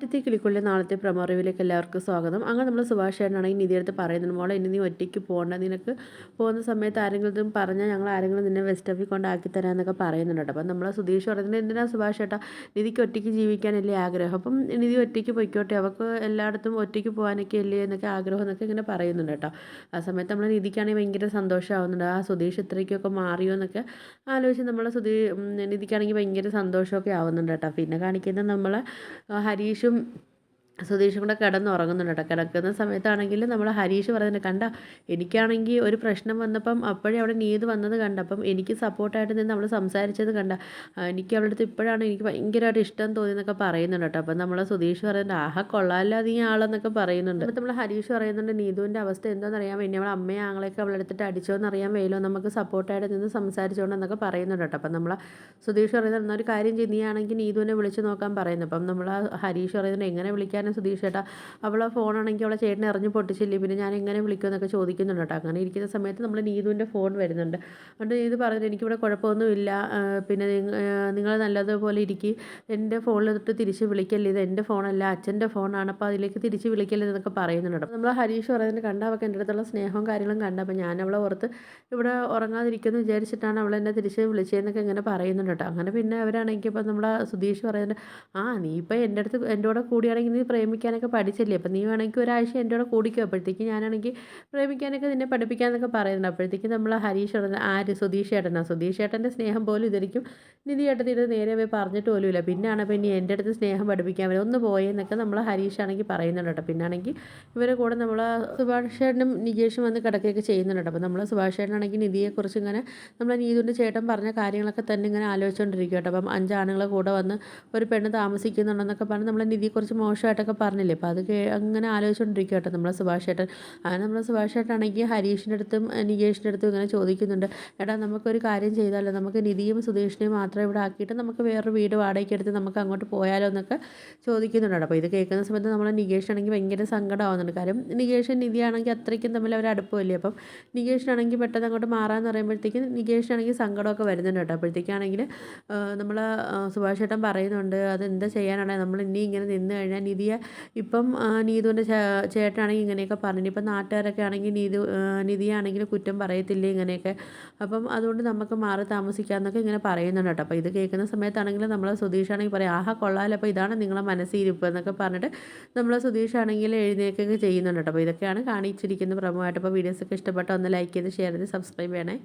ഒറ്റത്തി കിളിക്കുള്ളിൽ നാളത്തെ പ്രൊമോ റിവ്യൂലേക്ക് എല്ലാവർക്കും സ്വാഗതം. അങ്ങനെ നമ്മൾ സുഭാഷ് ചേട്ടനാണെങ്കിൽ നിധിയെടുത്ത് പറയുന്നുണ്ട്, മോളെ ഇനി നീ ഒറ്റയ്ക്ക് പോകണ്ട, നിനക്ക് പോകുന്ന സമയത്ത് ആരെങ്കിലും പറഞ്ഞാൽ ഞങ്ങൾ ആരെങ്കിലും നിന്നെ വെസ്റ്റ് ഓഫിൽ കൊണ്ടാക്കി തരാമെന്നൊക്കെ പറയുന്നുണ്ട് കേട്ടോ. അപ്പം നമ്മൾ സുധീഷ് പറയുന്നത്, എന്തിനാ സുഭാഷ് ചേട്ടാ, നിധിക്ക് ഒറ്റയ്ക്ക് ജീവിക്കാനല്ലേ ആഗ്രഹം, അപ്പം നിധി ഒറ്റയ്ക്ക് പൊയ്ക്കോട്ടെ, അവൾക്ക് എല്ലായിടത്തും ഒറ്റയ്ക്ക് പോകാനൊക്കെ അല്ലേ എന്നൊക്കെ ആഗ്രഹം എന്നൊക്കെ ഇങ്ങനെ പറയുന്നുണ്ട് കേട്ടോ. ആ സമയത്ത് നമ്മൾ നിധിക്കാണെങ്കിൽ ഭയങ്കര സന്തോഷമാവുന്നുണ്ട്, ആ സുധീഷ് ഇത്രയ്ക്കൊക്കെ മാറിയോ എന്നൊക്കെ ആലോചിച്ച് നമ്മൾ നിധിക്കാണെങ്കിൽ ഭയങ്കര സന്തോഷമൊക്കെ ആവുന്നുണ്ട് കേട്ടോ. പിന്നെ കാണിക്കുന്നത് നമ്മൾ ഹരീഷും സുധീഷും കൂടെ കിടന്നുറങ്ങുന്നുണ്ട് കേട്ടോ. കിടക്കുന്ന സമയത്താണെങ്കിൽ നമ്മൾ ഹരീഷ് പറയുന്നുണ്ട്, കണ്ട എനിക്കാണെങ്കിൽ ഒരു പ്രശ്നം വന്നപ്പം അപ്പോഴേ അവിടെ നീത് വന്നത് കണ്ടപ്പം എനിക്ക് സപ്പോർട്ടായിട്ട് നിന്ന് അവൾ സംസാരിച്ചത് കണ്ട, എനിക്ക് അവളുടെ അടുത്ത് ഇപ്പോഴാണ് എനിക്ക് ഭയങ്കരമായിട്ട് ഇഷ്ടം തോന്നിയെന്നൊക്കെ പറയുന്നുണ്ട് കേട്ടോ. അപ്പം നമ്മൾ സുധീഷ് പറയുന്നുണ്ട്, ആഹാ കൊള്ളാമല്ല നീ ആളെന്നൊക്കെ പറയുന്നുണ്ട്. അപ്പം നമ്മൾ ഹരീഷ് പറയുന്നുണ്ട്, നീതുവിൻ്റെ അവസ്ഥ എന്താണെന്ന് അറിയാൻ വേണ്ടി അവൾ അമ്മയെ ആങ്ങളെയൊക്കെ അവളെടുത്തിട്ട് അടിച്ചോന്ന് അറിയാൻ വേലോ, നമുക്ക് സപ്പോർട്ടായിട്ട് നിന്ന് സംസാരിച്ചോണ്ടെന്നൊക്കെ പറയുന്നുണ്ട് കേട്ടോ. അപ്പം നമ്മൾ സുധീഷ് പറയുന്നത്, എന്നൊരു കാര്യം ചെയ്യും, നീ ആണെങ്കിൽ നീതുവിനെ വിളിച്ച് നോക്കാൻ പറയുന്നത്. അപ്പം നമ്മൾ ഹരീഷ് പറയുന്നത്, എങ്ങനെ വിളിക്കാനും സുധീഷ് ചേട്ടാ, അവളെ ഫോണാണെങ്കിൽ അവളെ ചേട്ടനെ എറിഞ്ഞ് പൊട്ടിച്ചില്ലേ, പിന്നെ ഞാൻ എങ്ങനെ വിളിക്കുമെന്നൊക്കെ ചോദിക്കുന്നുണ്ട് കേട്ടോ. അങ്ങനെ ഇരിക്കുന്ന സമയത്ത് നമ്മൾ നീതുവിൻ്റെ ഫോൺ വരുന്നുണ്ട്. അതുകൊണ്ട് നീതു പറഞ്ഞിട്ട്, എനിക്കിവിടെ കുഴപ്പമൊന്നുമില്ല, പിന്നെ നിങ്ങൾ നല്ലതുപോലെ ഇരിക്കും, എൻ്റെ ഫോണിലിട്ട് തിരിച്ച് വിളിക്കല്ലേ, ഇത് എൻ്റെ ഫോണല്ല അച്ഛൻ്റെ ഫോണാണ്, അപ്പോൾ അതിലേക്ക് തിരിച്ച് വിളിക്കല്ലേ എന്നൊക്കെ പറയുന്നുണ്ട്. അപ്പോൾ നമ്മൾ ഹരീഷ് പറയുന്നത്, കണ്ട അവൾക്ക് എൻ്റെ അടുത്തുള്ള സ്നേഹവും കാര്യങ്ങളും കണ്ട, അപ്പോൾ ഞാൻ അവളെ ഓർത്ത് ഇവിടെ ഉറങ്ങാതിരിക്കുമെന്ന് വിചാരിച്ചിട്ടാണ് അവളെന്നെ തിരിച്ച് വിളിച്ചതെന്നൊക്കെ ഇങ്ങനെ പറയുന്നുണ്ട് കേട്ടോ. അങ്ങനെ പിന്നെ അവരാണെങ്കിൽ ഇപ്പം നമ്മുടെ സുധീഷ് പറയുന്നുണ്ട്, ആ നീ ഇപ്പം എൻ്റെ കൂടെ കൂടിയാണെങ്കിൽ നീ പ്രേമിക്കാനൊക്കെ പഠിച്ചില്ലേ, അപ്പം നീ വേണമെങ്കിൽ ഒരാഴ്ച എൻ്റെ കൂടെ കൂടിക്കോ, അപ്പോഴത്തേക്ക് ഞാനാണെങ്കിൽ പ്രേമിക്കാനൊക്കെ നിന്നെ പഠിപ്പിക്കാമെന്നൊക്കെ പറയുന്നുണ്ട്. അപ്പോഴത്തേക്ക് നമ്മൾ ഹരീഷ് പറയുന്നത്, ആര് സുധീഷ് ചേട്ടനാണ്, സുധീഷ് ചേട്ടൻ്റെ സ്നേഹം പോലും ഇതായിരിക്കും നിധി ചേട്ടത്തിട്ട് നേരെ പോയി പറഞ്ഞിട്ട് പോലുമില്ല, പിന്നെയാണ് പിന്നെ എൻ്റെ അടുത്ത് സ്നേഹം പഠിപ്പിക്കാൻ വരും, ഒന്ന് പോയെന്നൊക്കെ നമ്മൾ ഹരീഷ് ആണെങ്കിൽ പറയുന്നുണ്ട് കേട്ടോ. പിന്നാണെങ്കിൽ ഇവരെ കൂടെ നമ്മൾ സുഭാഷ് ചേട്ടനും നികേഷും വന്ന് കിടക്കുകയൊക്കെ ചെയ്യുന്നുണ്ട്. അപ്പോൾ നമ്മൾ സുഭാഷ് ചേട്ടനാണെങ്കിൽ നിധിയെക്കുറിച്ച് ഇങ്ങനെ നമ്മൾ നീതുവിൻ്റെ ചേട്ടൻ പറഞ്ഞ കാര്യങ്ങളൊക്കെ തന്നെ ഇങ്ങനെ ആലോചിച്ചുകൊണ്ടിരിക്കുക കേട്ടോ. അപ്പം 5 ആണുങ്ങൾ കൂടെ വന്ന് ഒരു പെണ്ണ് താമസിക്കുന്നുണ്ടെന്നൊക്കെ പറഞ്ഞ് നമ്മൾ നിധിയെക്കുറിച്ച് മോശമായിട്ടൊക്കെ പറഞ്ഞില്ലേ, അപ്പോൾ അത് അങ്ങനെ ആലോചിച്ചുകൊണ്ടിരിക്കുക കേട്ടോ നമ്മൾ സുഭാഷ് ചേട്ടൻ. അങ്ങനെ നമ്മൾ സുഭാഷ് ചേട്ടനാണെങ്കിൽ ഹരീഷിൻ്റെ അടുത്തും നികേഷിൻ്റെ അടുത്തും ഇങ്ങനെ ചോദിക്കുന്നുണ്ട്, എടാ നമുക്കൊരു കാര്യം ചെയ്താലോ, നമുക്ക് നിധിയും സുധീഷിനെയും മാത്രം ഇവിടെ ആക്കിയിട്ട് നമുക്ക് വേറൊരു വീട് വാടകയ്ക്ക് എടുത്ത് നമുക്ക് അങ്ങോട്ട് പോയാലോ എന്നൊക്കെ ചോദിക്കുന്നുണ്ട്. അപ്പോൾ ഇത് കേൾക്കുന്ന സമയത്ത് നമ്മൾ നികേഷ് ആണെങ്കിൽ ഭയങ്കര സങ്കടമാവുന്നുണ്ട്. കാര്യം നികേഷും നിധിയാണെങ്കിൽ അത്രയ്ക്കും തമ്മിൽ അവർ അടുപ്പമില്ലേ, അപ്പം നികേഷിനാണെങ്കിൽ പെട്ടെന്ന് അങ്ങോട്ട് മാറാമെന്ന് പറയുമ്പോഴത്തേക്കും നികേഷിനാണെങ്കിൽ സങ്കടമൊക്കെ വരുന്നുണ്ട് കേട്ടോ. അപ്പോഴത്തേക്കാണെങ്കിൽ നമ്മൾ സുഭാഷ് ചേട്ടൻ പറയുന്നുണ്ട്, അതെന്താ ചെയ്യാനാണ്, നമ്മൾ ഇനി ഇങ്ങനെ നിന്ന് കഴിഞ്ഞാൽ നിധിയെ ഇപ്പം നീതുവിൻ്റെ ചേട്ടനാണെങ്കിൽ ഇങ്ങനെയൊക്കെ പറഞ്ഞു, ഇപ്പം നാട്ടുകാരൊക്കെ ആണെങ്കിൽ നിധിയാണെങ്കിൽ കുറ്റം പറയത്തില്ലേ ഇങ്ങനെയൊക്കെ, അപ്പം അതുകൊണ്ട് നമുക്ക് മാറി താമസിക്കാമെന്നൊക്കെ ഇങ്ങനെ പറയുന്നുണ്ട് കേട്ടോ. അപ്പോൾ ഇത് കേൾക്കുന്ന സമയത്താണെങ്കിൽ നമ്മൾ സുധീഷാണെങ്കിൽ പറയും, ആഹാ കൊള്ളാമല്ലോ, അപ്പോൾ ഇതാണ് നിങ്ങളെ മനസ്സിരിപ്പ് എന്നൊക്കെ പറഞ്ഞിട്ട് നമ്മൾ സുധീഷാണെങ്കിൽ എഴുന്നേൽക്കുകയൊക്കെ ചെയ്യുന്നുണ്ട് കേട്ടോ. അപ്പോൾ ഇതൊക്കെയാണ് കാണിച്ചിരിക്കുന്ന പ്രമുഖമായിട്ട്. അപ്പോൾ വീഡിയോസൊക്കെ ഇഷ്ടപ്പെട്ടോ ഒന്ന് ലൈക്ക് ചെയ്ത് ഷെയർ ചെയ്ത് സബ്സ്ക്രൈബ് ചെയ്യണേ.